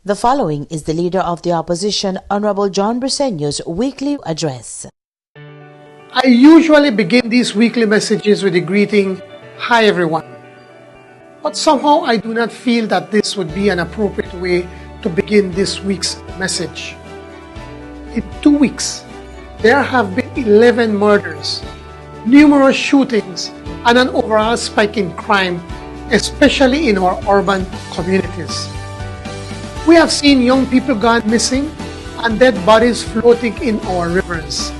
The following is the Leader of the Opposition, Honorable John Briceño's weekly address. I usually begin these weekly messages with the greeting, "Hi everyone." But somehow I do not feel that this would be an appropriate way to begin this week's message. In 2 weeks, there have been 11 murders, numerous shootings, and an overall spike in crime, especially in our urban communities. We have seen young people gone missing and dead bodies floating in our rivers.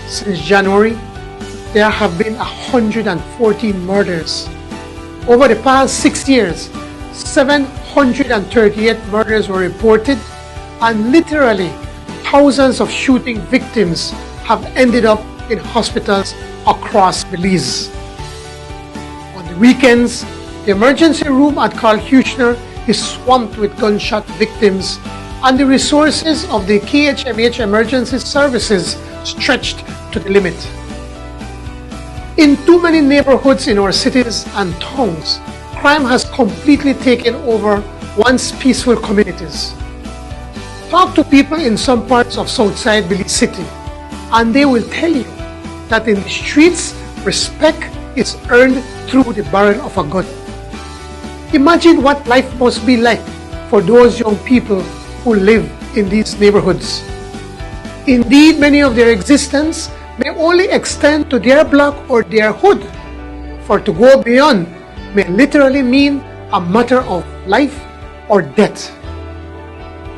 Since January, there have been 114 murders. Over the past 6 years, 738 murders were reported, and literally thousands of shooting victims have ended up in hospitals across Belize. On the weekends, the emergency room at Carl Huchner is swamped with gunshot victims, and the resources of the KHMH emergency services stretched to the limit. In too many neighborhoods in our cities and towns, crime has completely taken over once peaceful communities. Talk to people in some parts of Southside Belize City, and they will tell you that in the streets, respect is earned through the barrel of a gun. Imagine what life must be like for those young people who live in these neighborhoods. Indeed, many of their existence may only extend to their block or their hood, for to go beyond may literally mean a matter of life or death.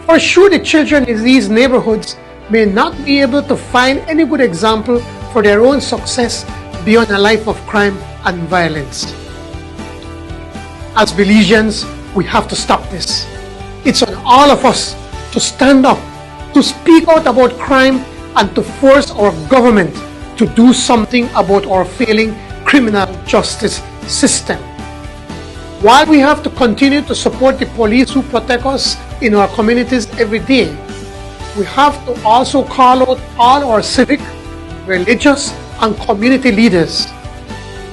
For sure, the children in these neighborhoods may not be able to find any good example for their own success beyond a life of crime and violence. As Belizeans, we have to stop this. It's on all of us to stand up, to speak out about crime, and to force our government to do something about our failing criminal justice system. While we have to continue to support the police who protect us in our communities every day, we have to also call out all our civic, religious, and community leaders.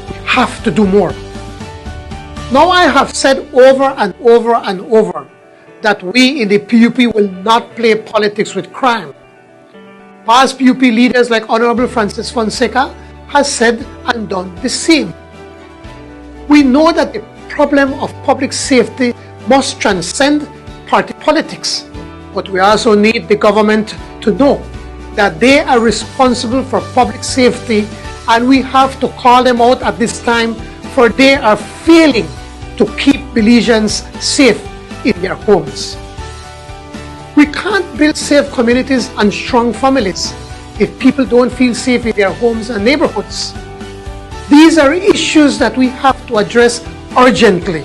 We have to do more. Now, I have said over and over and over that we in the PUP will not play politics with crime. Past PUP leaders like Honorable Francis Fonseca has said and done the same. We know that the problem of public safety must transcend party politics, but we also need the government to know that they are responsible for public safety, and we have to call them out at this time, for they are failing to keep Belizeans safe in their homes. We can't build safe communities and strong families if people don't feel safe in their homes and neighborhoods. These are issues that we have to address urgently.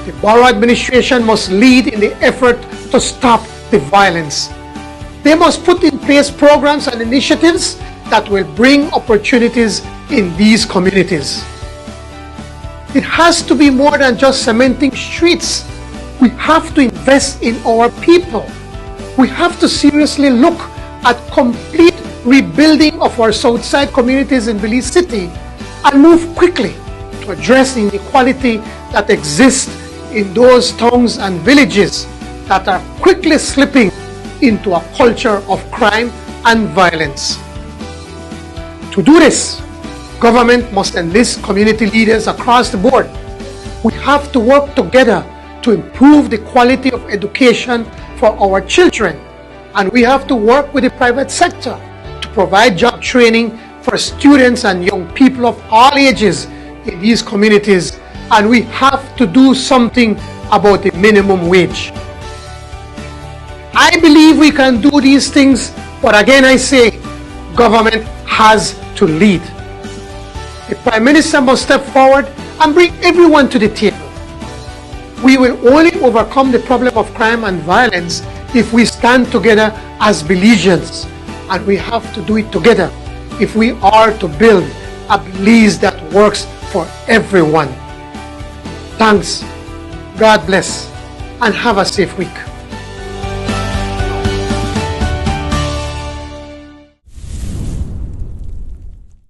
The Borough administration must lead in the effort to stop the violence. They must put in place programs and initiatives that will bring opportunities in these communities. It has to be more than just cementing streets. We have to invest in our people. We have to seriously look at complete rebuilding of our Southside communities in Belize City and move quickly to address inequality that exists in those towns and villages that are quickly slipping into a culture of crime and violence. To do this, government must enlist community leaders across the board. We have to work together to improve the quality of education for our children, and we have to work with the private sector to provide job training for students and young people of all ages in these communities, and we have to do something about the minimum wage. I believe we can do these things, but again I say, government has to lead. The Prime Minister must step forward and bring everyone to the table. We will only overcome the problem of crime and violence if we stand together as Belizeans, and we have to do it together if we are to build a Belize that works for everyone. Thanks, God bless, and have a safe week.